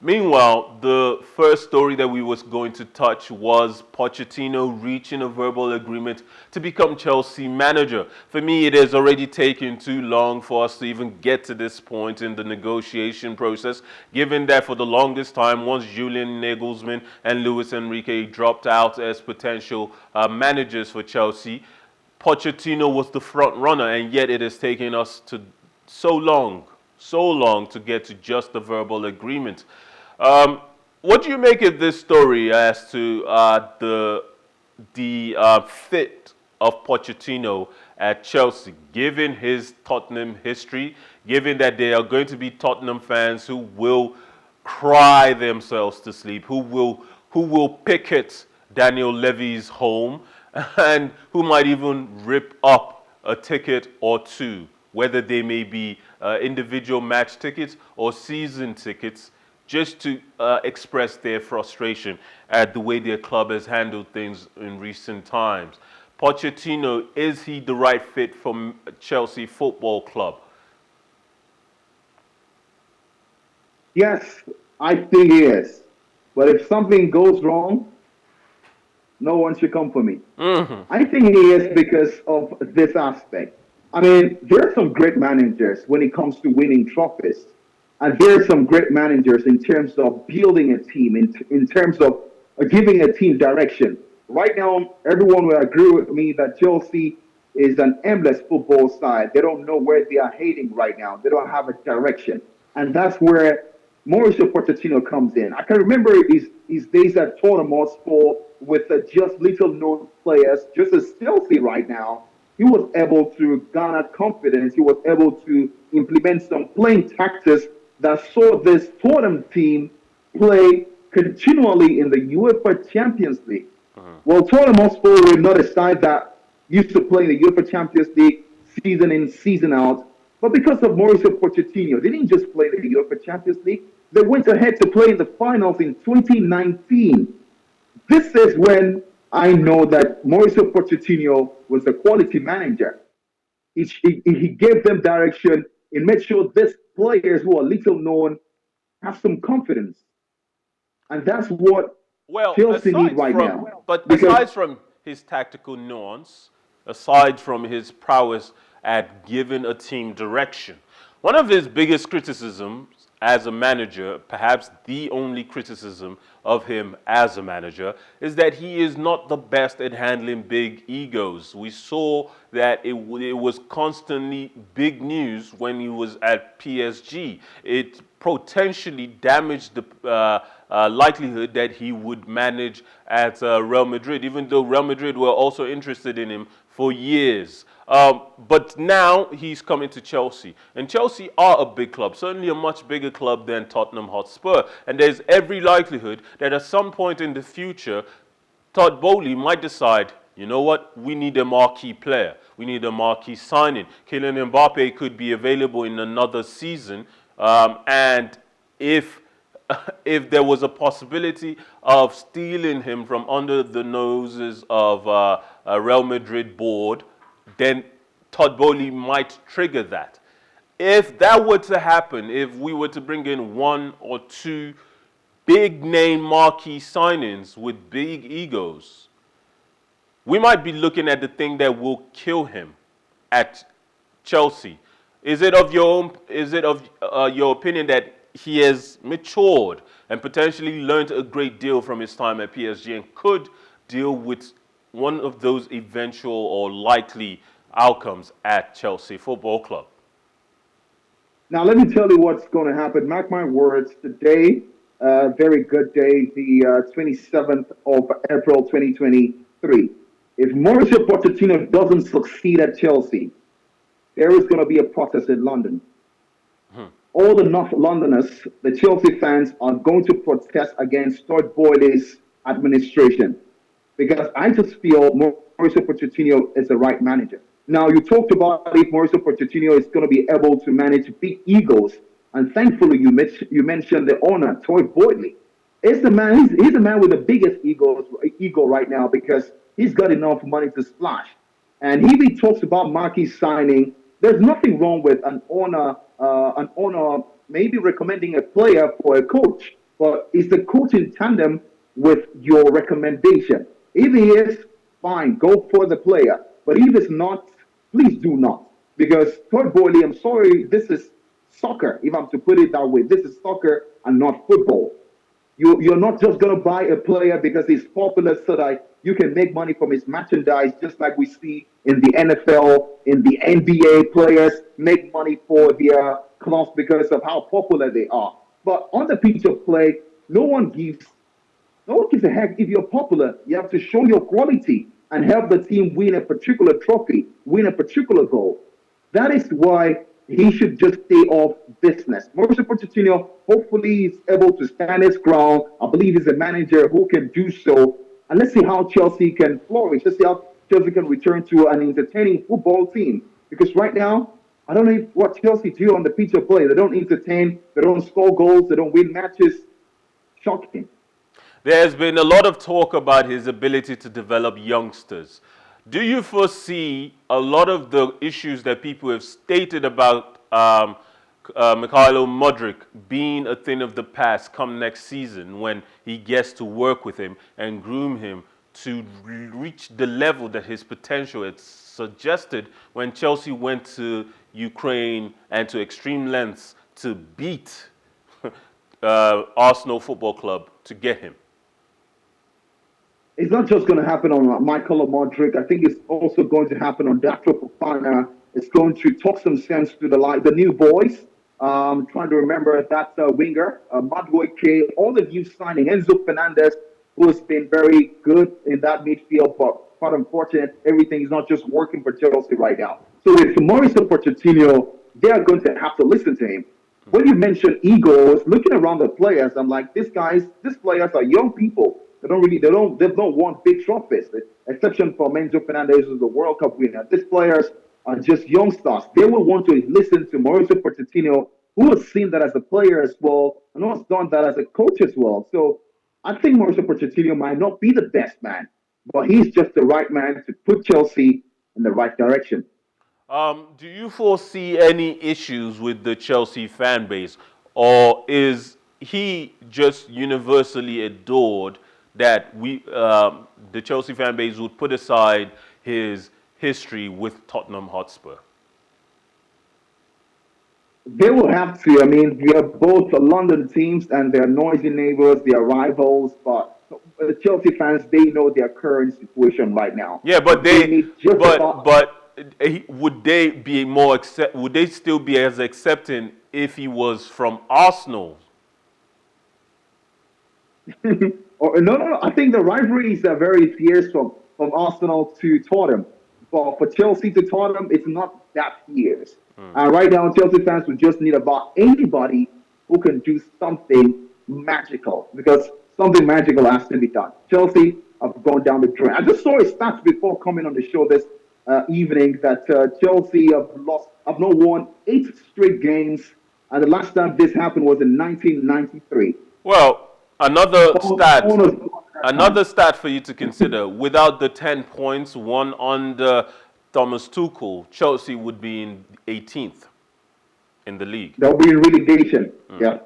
Meanwhile, the first story that we was going to touch was Pochettino reaching a verbal agreement to become Chelsea manager. For me, it has already taken too long for us to even get to this point in the negotiation process, given that for the longest time, once Julian Nagelsmann and Luis Enrique dropped out as potential managers for Chelsea, Pochettino was the front runner, and yet it has taken us to so long to get to just the verbal agreement. What do you make of this story as to the fit of Pochettino at Chelsea, given his Tottenham history, given that there are going to be Tottenham fans who will cry themselves to sleep, who will picket Daniel Levy's home, and who might even rip up a ticket or two, whether they may be individual match tickets or season tickets, just to express their frustration at the way their club has handled things in recent times. Pochettino, is he the right fit for Chelsea Football Club? Yes, I think he is. But if something goes wrong, no one should come for me. I think he is because of this aspect. I mean, there are some great managers when it comes to winning trophies. And there are some great managers in terms of building a team, in terms of giving a team direction. Right now, everyone will agree with me that Chelsea is an aimless football side. They don't know where they are heading right now. They don't have a direction. And that's where Mauricio Pochettino comes in. I can remember his days at Tottenham Hotspur with just little known players, just as Chelsea right now. He was able to garner confidence. He was able to implement some playing tactics that saw this Tottenham team play continually in the UEFA Champions League. Well, Tottenham Hotspur were not a side that used to play in the UEFA Champions League season in, season out. But because of Mauricio Pochettino, they didn't just play the UEFA Champions League. They went ahead to play in the finals in 2019. This is when I know that Mauricio Pochettino was a quality manager. He gave them direction and made sure these players who are little known have some confidence. And that's what Well, Chelsea need right now. Because aside from his tactical nuance, aside from his prowess at giving a team direction, one of his biggest criticisms as a manager, perhaps the only criticism of him as a manager, is that he is not the best at handling big egos. We saw that it was constantly big news when he was at PSG. It potentially damaged the likelihood that he would manage at Real Madrid, even though Real Madrid were also interested in him for years. But now he's coming to Chelsea. And Chelsea are a big club, certainly a much bigger club than Tottenham Hotspur. And there's every likelihood that at some point in the future, Todd Bowley might decide, you know what, we need a marquee player. We need a marquee signing. Kylian Mbappe could be available in another season. And if there was a possibility of stealing him from under the noses of a Real Madrid board, then Todd Bowley might trigger that. If that were to happen, if we were to bring in one or two big name marquee signings with big egos, we might be looking at the thing that will kill him at Chelsea. Is it of your opinion that he has matured and potentially learned a great deal from his time at PSG and could deal with one of those eventual or likely outcomes at Chelsea Football Club? now let me tell you what's going to happen. Mark my words. Today, very good day, the 27th of April, 2023. If Mauricio Pochettino doesn't succeed at Chelsea, there is going to be a protest in London. All the North Londoners, the Chelsea fans, are going to protest against Todd Boehly's administration because I just feel Mauricio Pochettino is the right manager. Now, you talked about if Mauricio Pochettino is going to be able to manage big egos, and thankfully you mentioned the owner, Todd Boehly. He's the man with the biggest ego right now because he's got enough money to splash. And if he talks about marquee signing, there's nothing wrong with an owner maybe recommending a player for a coach. but is the coach in tandem with your recommendation? If he is, fine, go for the player. But if it's not, please do not. Because Todd Boehly, I'm sorry, this is soccer, if I'm to put it that way. This is soccer and not football. You're not just going to buy a player because he's popular so that you can make money from his merchandise, just like we see in the NFL, in the NBA. Players make money for their clubs because of how popular they are. But on the pitch of play, no one gives a heck if you're popular. You have to show your quality and help the team win a particular trophy, win a particular goal. That is why he should just stay off business. Mauricio Pochettino hopefully is able to stand his ground. I believe he's a manager who can do so. And let's see how Chelsea can flourish. Let's see how Chelsea can return to an entertaining football team. Because right now, I don't know what Chelsea do on the pitch of play. They don't entertain. They don't score goals. They don't win matches. Shocking. There's been a lot of talk about his ability to develop youngsters. Do you foresee a lot of the issues that people have stated about Mikhailo Modric being a thing of the past come next season when he gets to work with him and groom him to reach the level that his potential had suggested when Chelsea went to Ukraine and to extreme lengths to beat Arsenal Football Club to get him? It's not just going to happen on Michael Modric. I think it's also going to happen on Dato Fofana. It's going to talk some sense to the new boys. Trying to remember that winger, Madueke, all the new signing, Enzo Fernandez, who has been very good in that midfield, but quite unfortunate, everything is not just working for Chelsea right now. So with Mauricio Pochettino, they are going to have to listen to him. When you mention egos, looking around the players, I'm like, these players are young people. They've not won big trophies, exception for Enzo Fernandez, who's the World Cup winner. These players are just youngsters. They will want to listen to Mauricio Pochettino, who has seen that as a player as well, and who has done that as a coach as well. So I think Mauricio Pochettino might not be the best man, but he's just the right man to put Chelsea in the right direction. Do you foresee any issues with the Chelsea fan base, or is he just universally adored that the Chelsea fan base would put aside his history with Tottenham Hotspur? They will have to. I mean, we are both London teams and they're noisy neighbors, they are rivals, but the Chelsea fans, they know their current situation right now. Yeah, but would they be would they still be as accepting if he was from Arsenal? No. I think the rivalries are very fierce from Arsenal to Tottenham. But for Chelsea to Tottenham, it's not that fierce. And right now, Chelsea fans would just need about anybody who can do something magical because something magical has to be done. Chelsea have gone down the drain. I just saw a stat before coming on the show this evening that Chelsea have not won 8 straight games, and the last time this happened was in 1993. Well, another stat for you to consider. Without the 10 points won under Thomas Tuchel, Chelsea would be in 18th in the league. They'll be in relegation. Yeah.